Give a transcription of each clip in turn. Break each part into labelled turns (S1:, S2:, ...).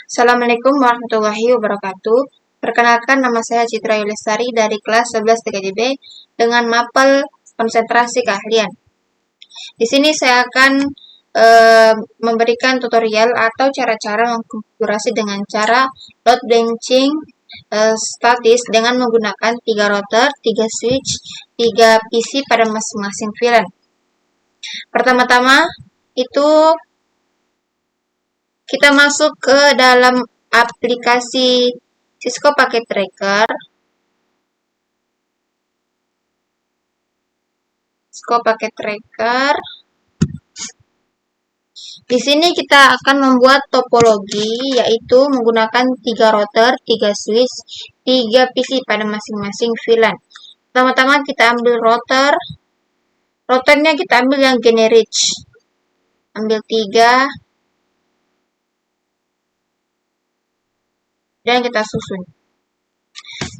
S1: Assalamualaikum warahmatullahi wabarakatuh. Perkenalkan, nama saya Citra Yulestari dari kelas 11 TKJB dengan mapel konsentrasi keahlian. Di sini saya akan memberikan tutorial atau cara-cara mengkonfigurasi dengan cara load balancing statis dengan menggunakan 3 router, 3 switch, 3 PC pada masing-masing VLAN. Pertama-tama itu kita masuk ke dalam aplikasi Cisco Packet Tracker. Di sini kita akan membuat topologi, yaitu menggunakan 3 router, 3 switch, 3 PC pada masing-masing VLAN. Pertama-tama kita ambil router. Routernya kita ambil yang generik. Ambil 3. Dan kita susun.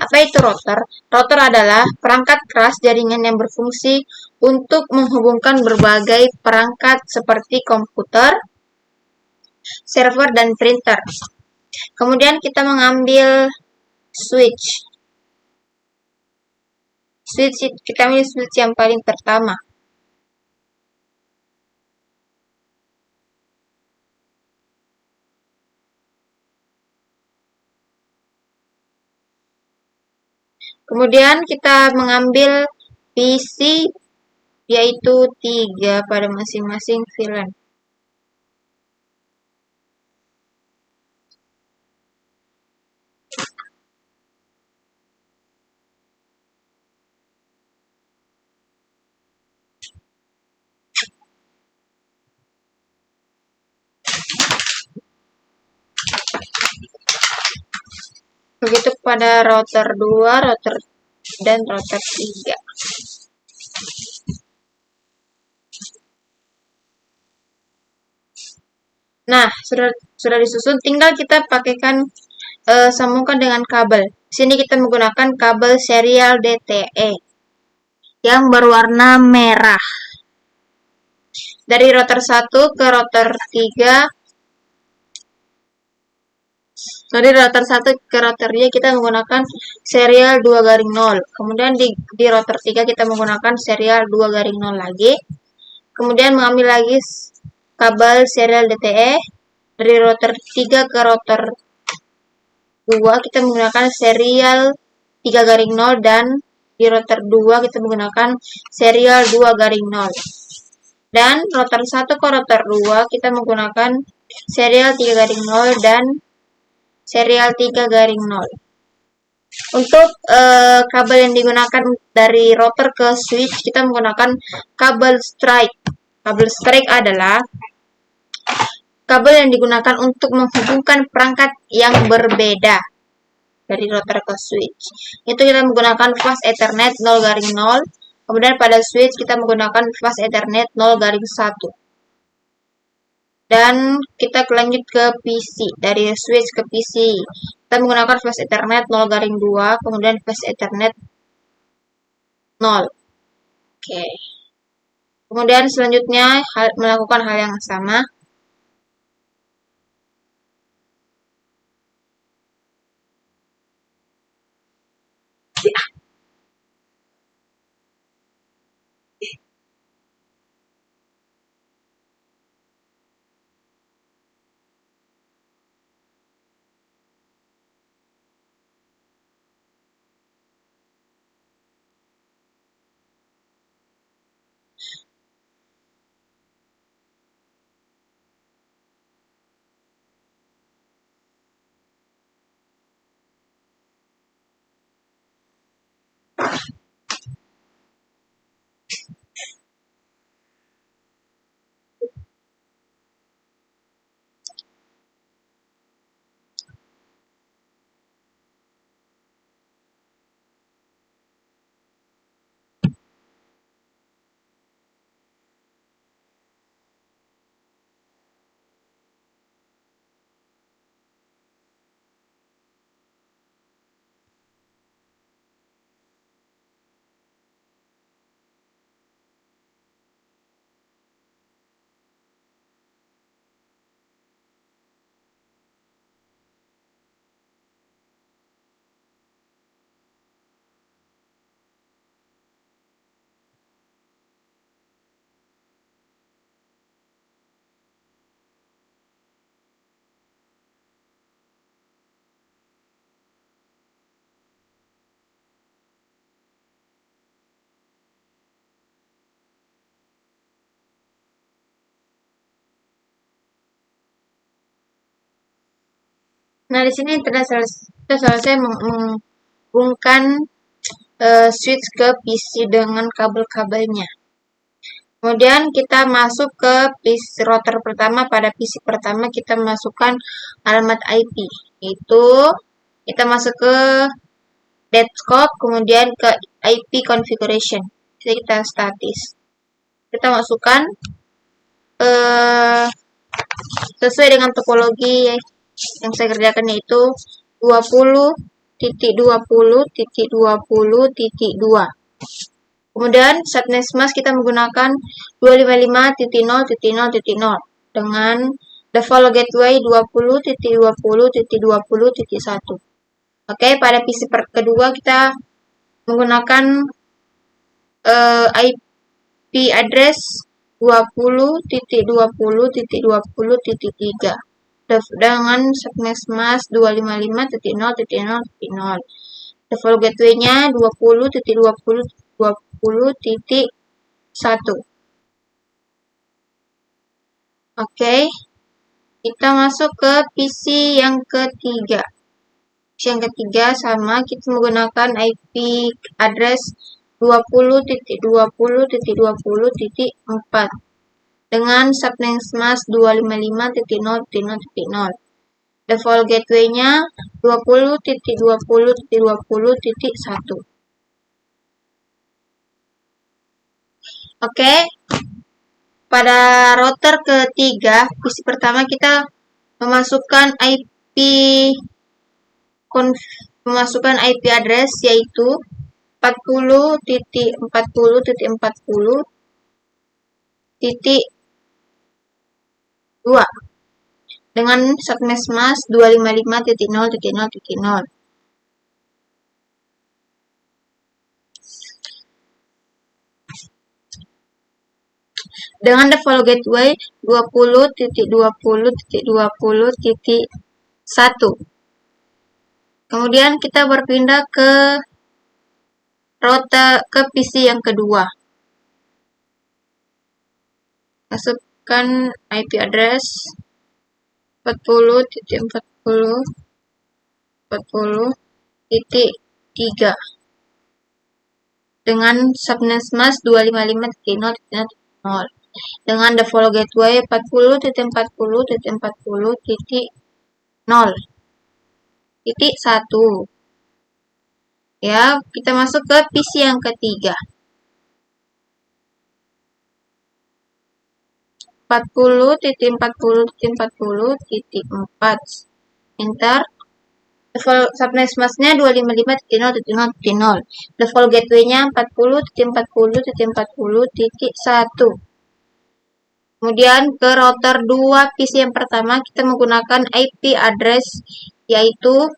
S1: Apa itu router? Router adalah perangkat keras jaringan yang berfungsi untuk menghubungkan berbagai perangkat seperti komputer, server, dan printer. Kemudian kita mengambil switch. Kita ambil switch yang paling pertama. Kemudian kita mengambil PC, yaitu 3 pada masing-masing VLAN. Begitu pada router 2, dan router 3. Nah, sudah disusun, tinggal kita pakaikan sambungkan dengan kabel. Di sini kita menggunakan kabel serial DTE yang berwarna merah. Dari router 1 ke router 3. Dari router 1 ke router 2 kita menggunakan serial 2/0. Kemudian di router 3 kita menggunakan serial 2/0 lagi. Kemudian mengambil lagi kabel serial DTE. Dari router 3 ke router 2 kita menggunakan serial 3/0, dan di router 2 kita menggunakan serial 2/0. Dan router 1 ke router 2 kita menggunakan serial 3/0 dan serial 3/0. Untuk kabel yang digunakan dari router ke switch, kita menggunakan kabel strike. Kabel strike adalah kabel yang digunakan untuk menghubungkan perangkat yang berbeda dari router ke switch. Itu kita menggunakan fast Ethernet 0/0. Kemudian pada switch kita menggunakan fast Ethernet 0/1. Dan kita lanjut ke PC. Dari switch ke PC kita menggunakan fast Ethernet 0/2, kemudian fast Ethernet 0. Oke. Kemudian selanjutnya melakukan hal yang sama. Nah, di sini kita selesai menghubungkan switch ke PC dengan kabel-kabelnya. Kemudian kita masuk ke PC router pertama. Pada PC pertama kita masukkan alamat IP. Itu kita masuk ke desktop, kemudian ke IP configuration. Jadi kita statis. Kita masukkan sesuai dengan topologi yang saya kerjakan, yaitu 20.20.20.2. Kemudian subnet mask kita menggunakan 255.0.0.0 dengan default gateway 20.20.20.1. Oke, pada PC kedua kita menggunakan IP address 20.20.20.3 dengan subnet mask 255.0.0.0. Default gateway-nya 20.20.20.1. Oke, kita masuk ke PC yang ketiga. PC yang ketiga sama, kita menggunakan IP address 20.20.20.4 dengan subnet mask 255.0.0.0. Default gateway-nya 20.20.20.1. Oke, pada router ketiga, PC pertama kita memasukkan IP address yaitu 40.40.40.2 dengan subnet mask 255.0.0.0. Dengan default gateway 20.20.20.1. Kemudian kita berpindah ke PC yang kedua. Masukkan IP address 40.40.40.3 dengan subnet mask 255.0.0.0 dengan default gateway 40.40.40.0.1. Ya, kita masuk ke PC yang ketiga. 40.40.40.4. Enter. Default subnet mask-nya 255.0.0.0. Default gateway-nya 40.40.40.1. Kemudian ke router 2 PC yang pertama kita menggunakan IP address yaitu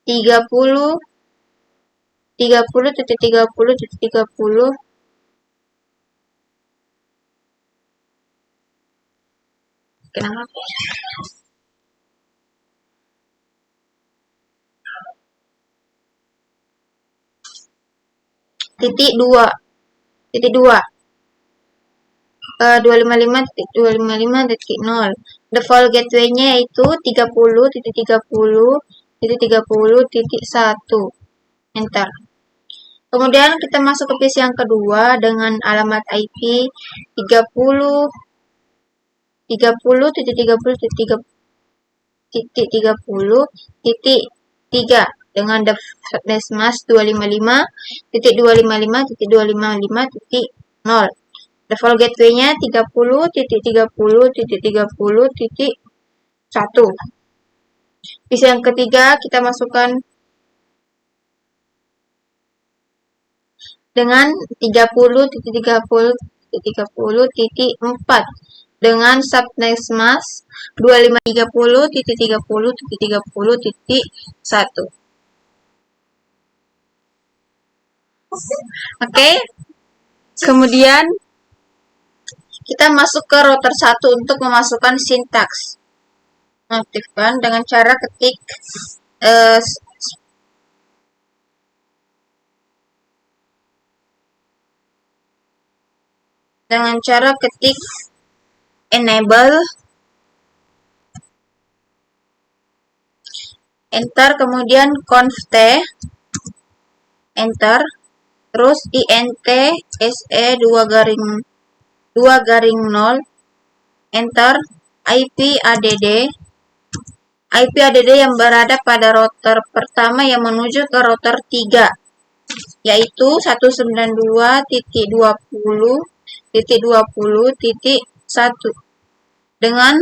S1: 30.30.30.30. Kenapa? Titik 2. 255.255.0. Default gateway-nya yaitu 30.30.30.1. Enter. Kemudian kita masuk ke PC yang kedua dengan alamat IP 30.30.30.3 dengan subnet mask 255.255.255.0. Default gateway-nya 30.30.30.1. PC yang ketiga kita masukkan dengan 30.30.30.4 dengan subnet mask 255.30.30.30.1. Oke. Kemudian kita masuk ke router 1 untuk memasukkan sintaks. Aktifkan dengan cara ketik enable enter, kemudian conft, enter, terus int se 2 garing 0, enter, IP add yang berada pada router pertama yang menuju ke router 3, yaitu 192.20.20.1 dengan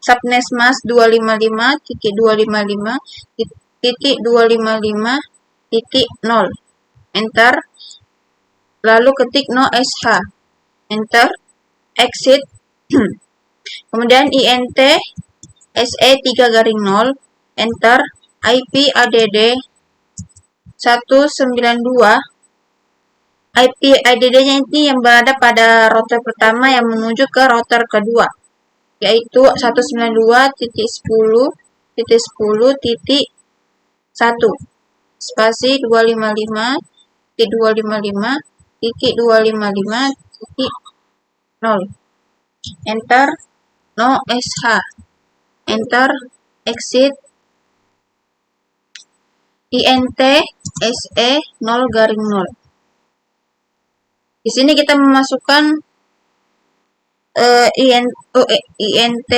S1: subnet mask 255.255.255.0, enter, lalu ketik no sh, enter, exit, kemudian int se 3 garing 0, enter, IP add 192, IP add-nya ini yang berada pada router pertama yang menuju ke router kedua, yaitu 192.10.10.1 spasi 255.255.255.0, enter, no sh, enter, exit, int se 0 garing 0. Di sini kita memasukkan int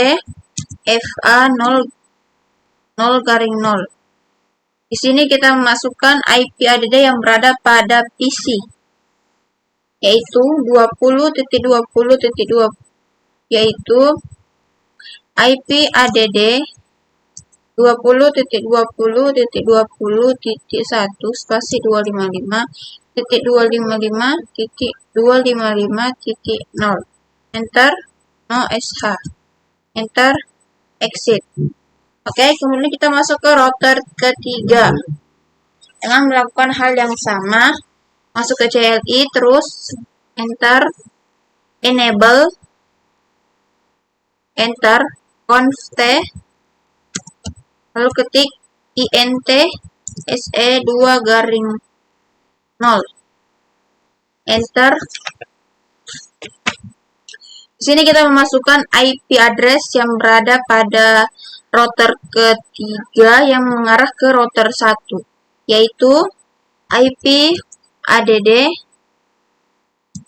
S1: fa 0 garing 0. Di sini kita memasukkan IP add yang berada pada PC, yaitu 20.20.20, yaitu IP add 20.20.20.1 spasi 255.255.255.0, enter, no sh, enter, exit. Oke, kemudian kita masuk ke router ketiga dengan melakukan hal yang sama, masuk ke CLI, terus enter, enable, enter, conft, lalu ketik int se 2 garing 0, enter. Di sini kita memasukkan IP address yang berada pada router ketiga yang mengarah ke router 1, yaitu IP add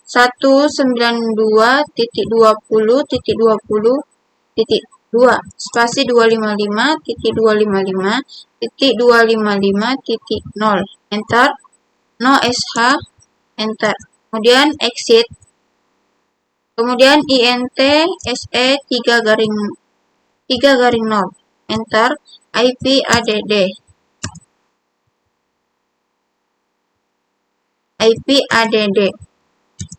S1: 192.20.20.2 spasi 255.255.255.0, enter, no sh, enter, kemudian exit, kemudian int se 3 garing 0, enter, IP add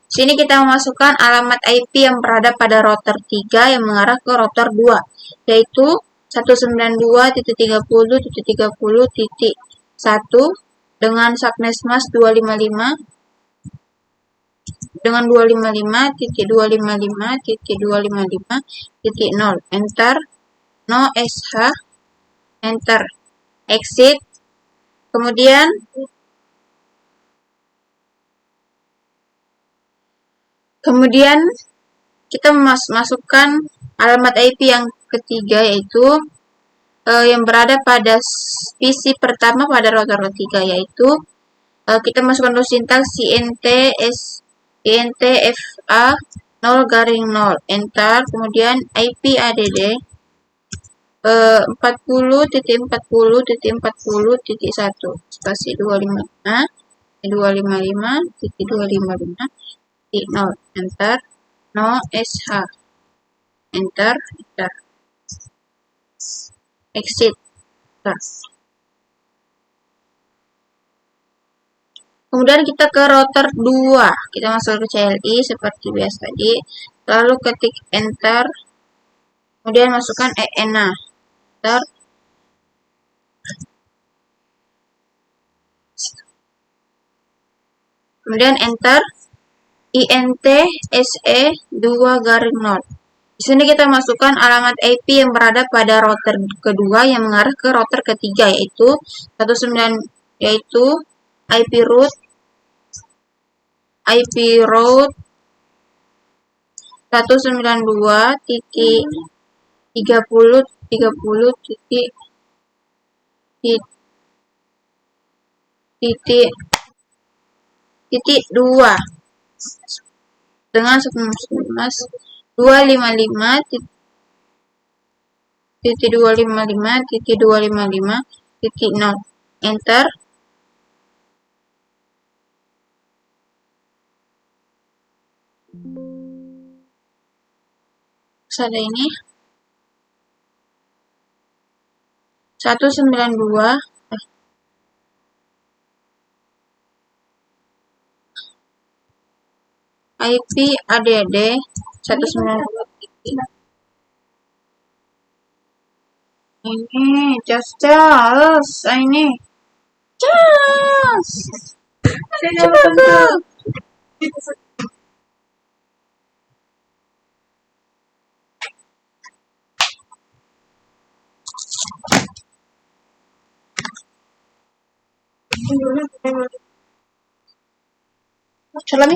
S1: sini kita memasukkan alamat IP yang berada pada router 3 yang mengarah ke router 2, yaitu 192.30.30.1 dengan subnet mask 255.255.255.0, enter, no sh, enter, exit, kemudian kita masukkan alamat IP yang ketiga, yaitu yang berada pada PC pertama pada router ketiga, yaitu kita masukkan dulu sintaks int fa 0 garing 0, enter, kemudian IP add 40.40.40.1 spasi 255.255.0, enter, no sh, enter, exit, kemudian kita ke router 2, kita masuk ke CLI seperti biasa tadi, lalu ketik enter, kemudian masukkan ENA, enter, kemudian enter, int se 2 garing 0. Di sini kita masukkan alamat IP yang berada pada router kedua yang mengarah ke router ketiga, yaitu IP root 192.30.30.0 titik 2 dengan 255 titik 255 titik 0. Enter. Ada ini 192 IP ADD 192 ini just ini cepat. Salami.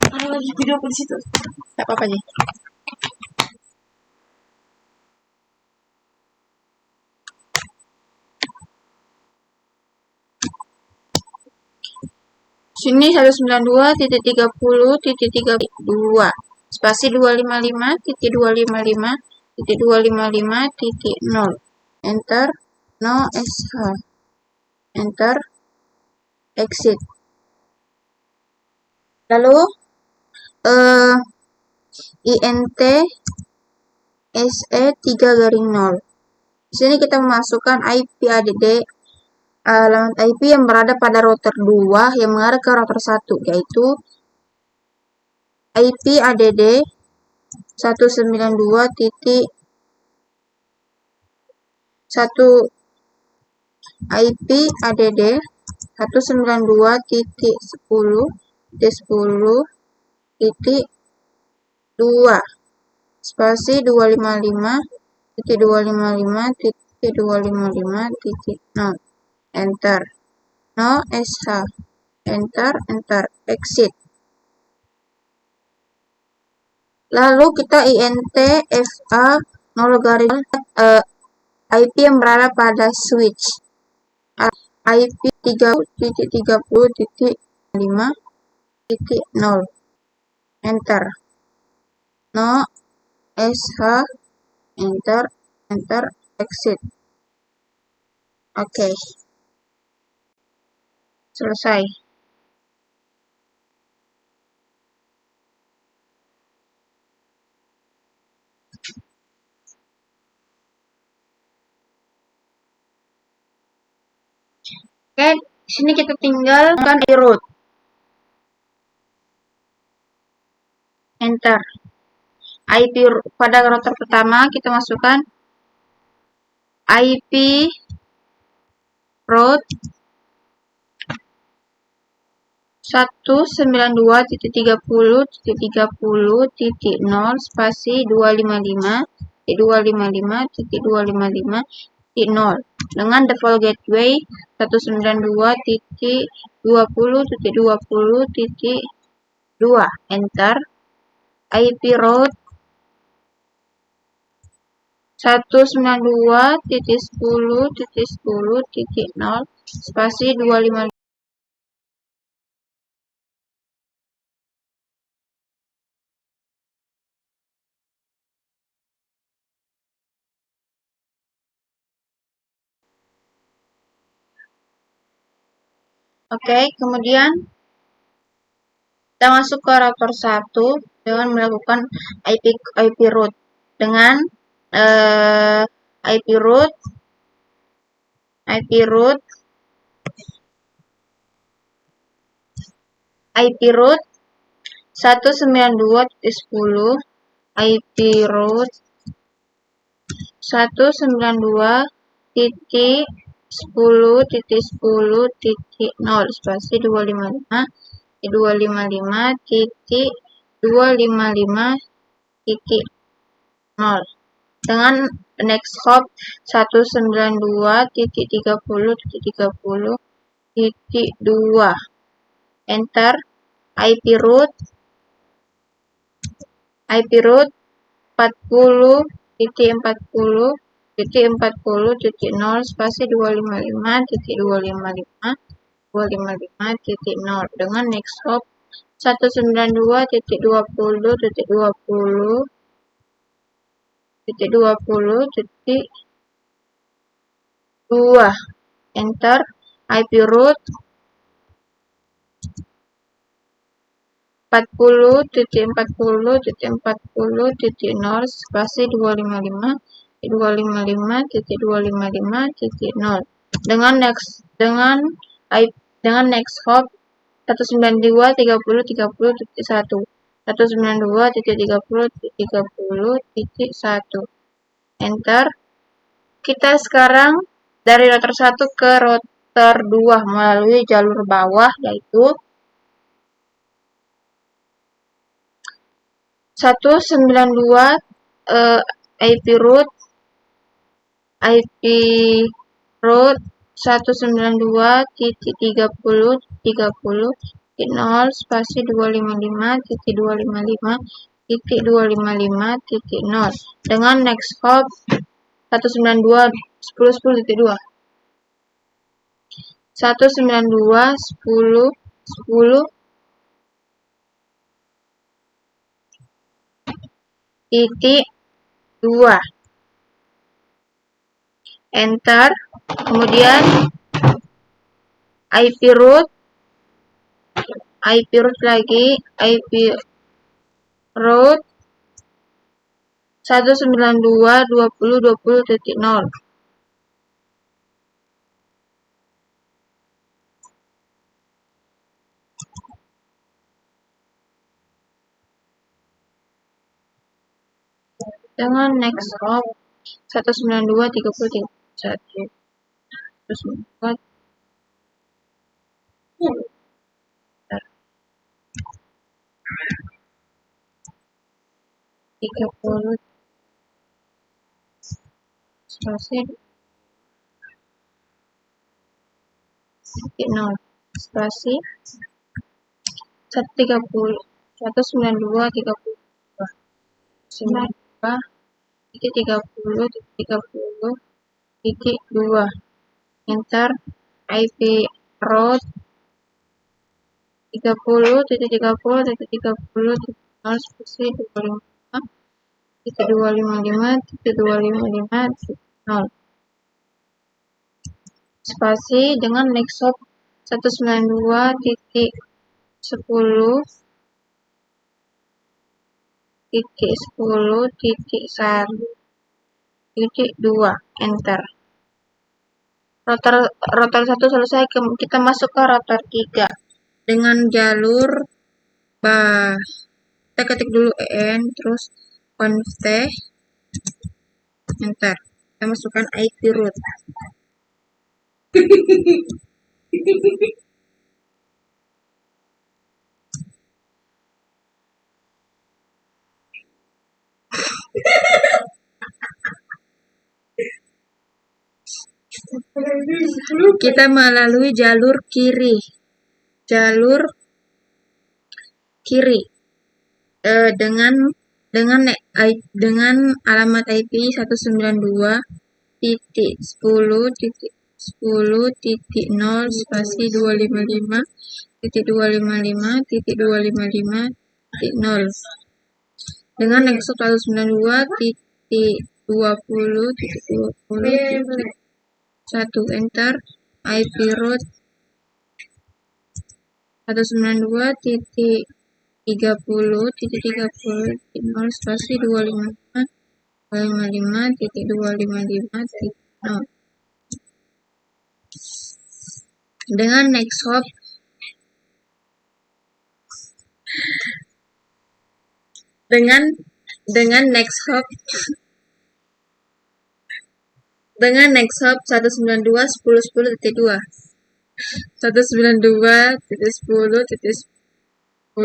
S1: Ada lagi video di situ. Tak apa-apa aja. Sini 192.30.32 spasi 255.255.255.0. Enter. No SH. Enter. Exit. Lalu INT SE 3/0. Di sini kita memasukkan IP ADD alamat IP yang berada pada router 2 yang mengarah ke router 1, yaitu IP ADD 192.1 IP ADD 192.10.10.2 spasi 255.255.255.0. Enter. No SH. Enter. Exit. Lalu kita INT FA 0 IP yang berada pada switch IP 3.30.5.0. Enter. No SH. Enter. Exit. Oke. Selesai. Oke, di sini kita tinggalkan root. Enter. IP pada router pertama kita masukkan IP root 192.30.30.0 spasi 255.255.255.0 dengan default gateway 192.20.20.2. Enter. IP root 192.10.10.0 spasi 255. Oke, kemudian kita masuk ke router 1 dengan melakukan IP root dengan IP root 192.10 IP root 192.10.10.0 spasi 255.255.0 dengan next hop 192.30.30.2. Enter. IP root 40.40 titik 40.0 spasi 255 titik 0 dengan next hop 192.20.20.2 enter IP root 40.40.40.0 spasi 255.255.255.0 dengan next hop 192.30.30.1 192.30.30.1 enter. Kita sekarang dari router 1 ke router 2 melalui jalur bawah, yaitu 192 IP root 192.30.30.0 spasi 255.255.255.0 dengan next hop 192.10.10.2 192.10.10.2 enter. Kemudian IP root lagi IP root 192.20.20.0 dengan next hop 192.30.31 terus 30 spasi 0 spasi 192.30 92.30.30.2 enter. IP root 30.30.30.0 spasi 255.255.255.0 spasi dengan next hop 192.10.10.1.2 enter. Router 1 selesai, kita masuk ke router 3 dengan jalur kita ketik dulu en terus conf enter. Kita masukkan IP root kita melalui jalur kiri dengan alamat IP 192.10.10.0 spasi 255.255.255.0 dengan next hop 192.20.20.1 enter. IP root 192.30.30.0 spasi 255.255.255.0 dengan next hop 192.10.10.2 192.10.10.2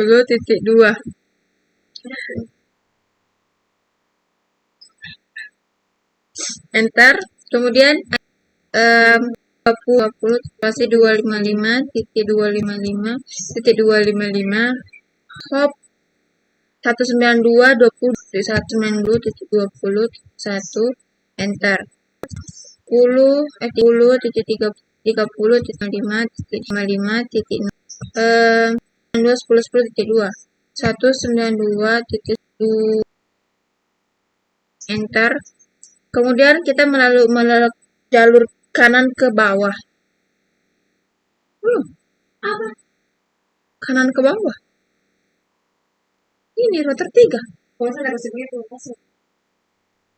S1: enter. Kemudian 20 spasi 255.255.255 hop 192.20.192.20.1 enter. Enter. Kemudian kita melalui jalur kanan ke bawah. Kanan ke bawah. Ini router 3.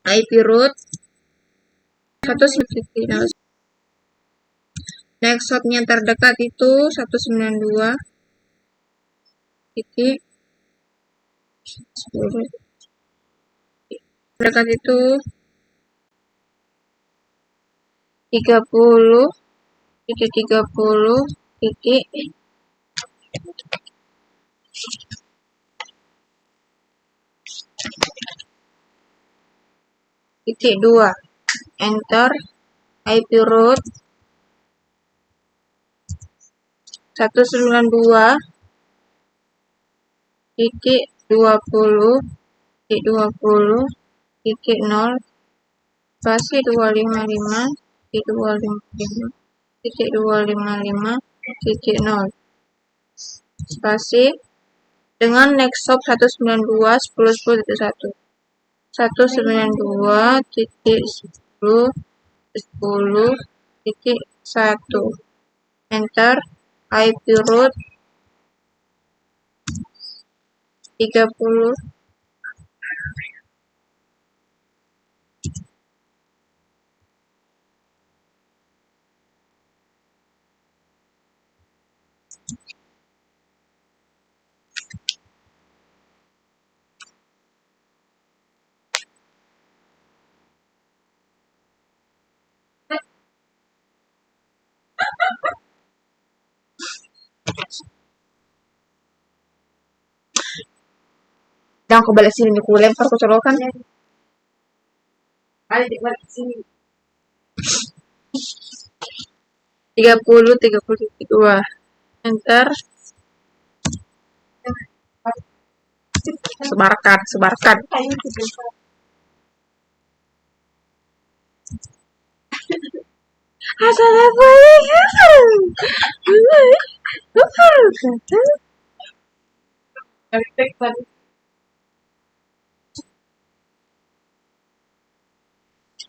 S1: IP root 192. Next hopnya terdekat itu 192 titik 10. Terdekat itu 30 titik 30 titik 2. Enter. IP root 192 titik 20 titik 20 titik 0 spasi 255 titik 255 titik 255 titik 0 spasi dengan next hop 192 10 10 titik 1 192 titik 10 10 titik 1. Enter. IP root 30 Jangan kau balik sini, aku lempar ke colokan. Balik sini. 30 30.2. Enter. Sebarkan.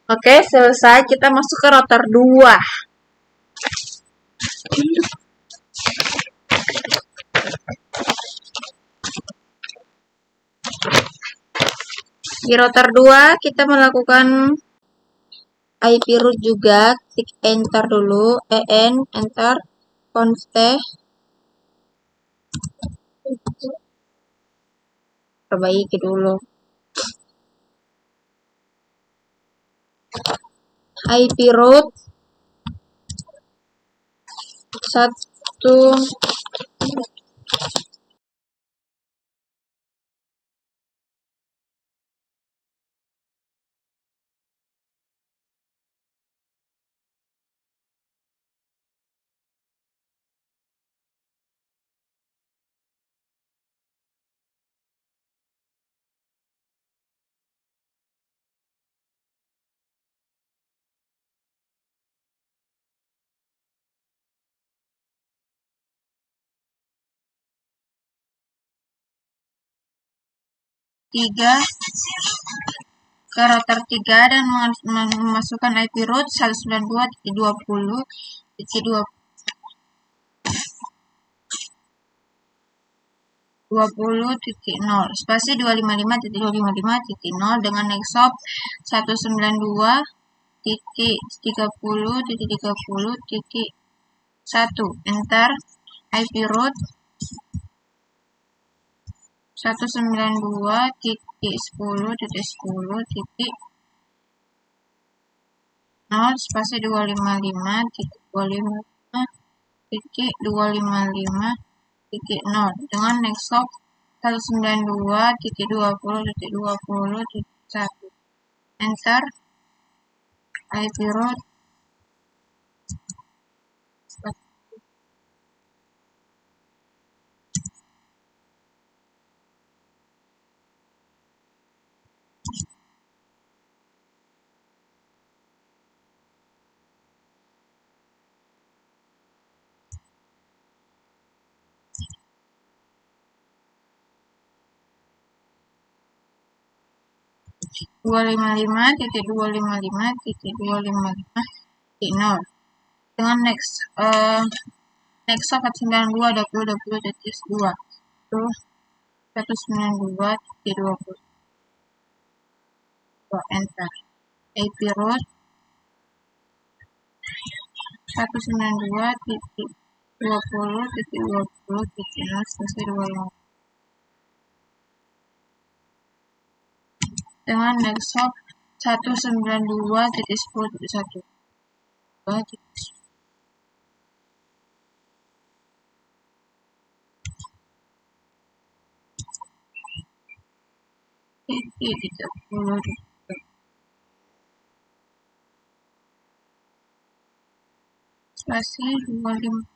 S1: Oke, selesai. Kita masuk ke router 2. Di router 2 kita melakukan IP root juga. Klik enter dulu. Enter. Conste. Perbaiki dulu. IP root 1ke router 3 dan memasukkan IP root 192.20.0 spasi 255.255.0 dengan next hop 192.30.30.1. Enter. IP root 192.10.10.0 spasi 255.255.255.0 dengan next hop 192.20.20.1. Enter. IP root 255.255.255.0 dengan next stop 42.20.2 itu 192.20 enter. IP root 192.20.20.0 dengan next stop 192.10.1. Spasi 25.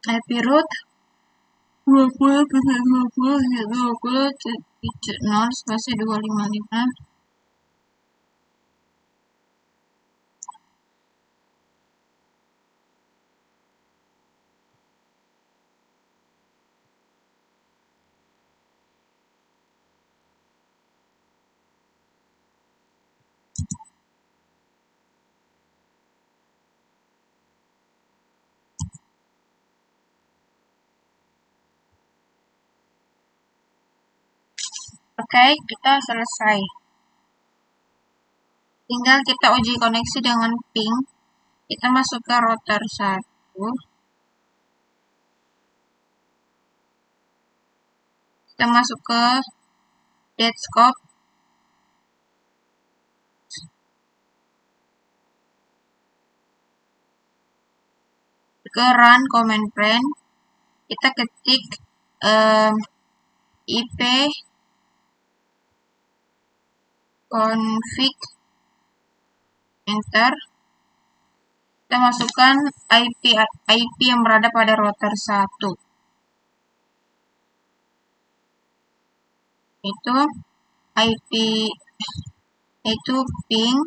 S1: IP root 20.20.20.0 spasi 255. Oke, kita selesai. Tinggal kita uji koneksi dengan ping. Kita masuk ke router 1. Kita masuk ke Detscope. Ke run command prompt. Kita ketik IP config enter. Kita masukkan IP yang berada pada router 1. Itu IP itu ping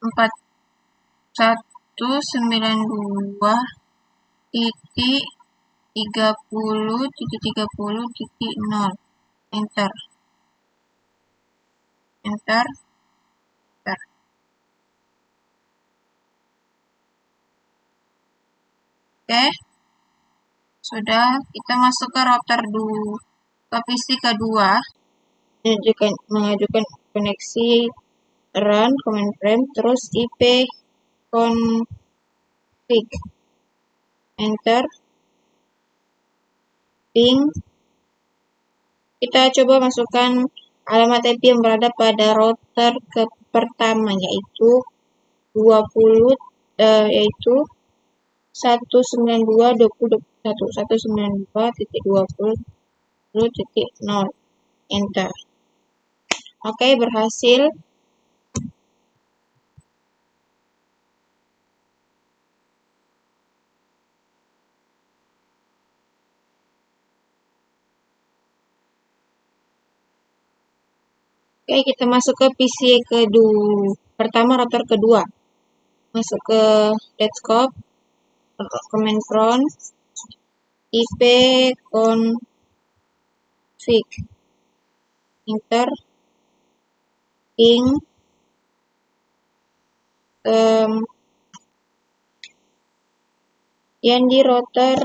S1: 4192.30.30.0 enter. Oke, sudah. Kita masuk ke router ke PC kedua, mengajukan koneksi run command prompt, terus IP config enter, ping. Kita coba masukkan alamat IP yang berada pada router pertama, yaitu 192.20.0 enter. Oke, berhasil. Oke, kita masuk ke PC pertama, router kedua. Masuk ke Detscope, command prompt, IP config enter, ping. Yang di router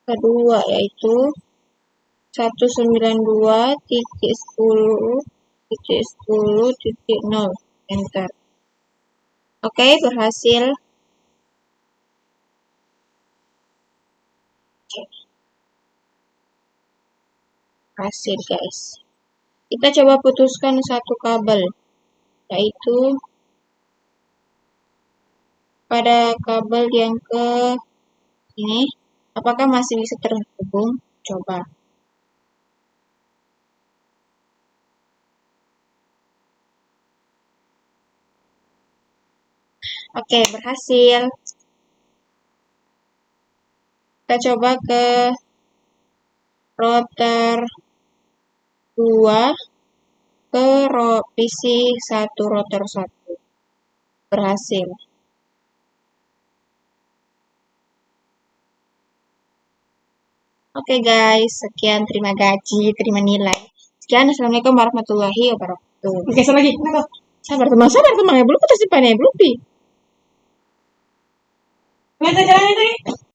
S1: kedua yaitu 192.10.10.0 enter. Oke, berhasil. Hasil, guys. Kita coba putuskan satu kabel. yaitu pada kabel yang ke ini. Apakah masih bisa terhubung? Coba. Oke, berhasil. Kita coba ke router 2 ke PC 1 router 1. Berhasil. Oke guys, sekian, terima gaji, terima nilai. Sekian, assalamualaikum warahmatullahi wabarakatuh.
S2: Oke, lagi. Kenapa?
S1: Sabar teman ya, belum putus depannya, belum pi.
S2: Lihat jalannya tadi.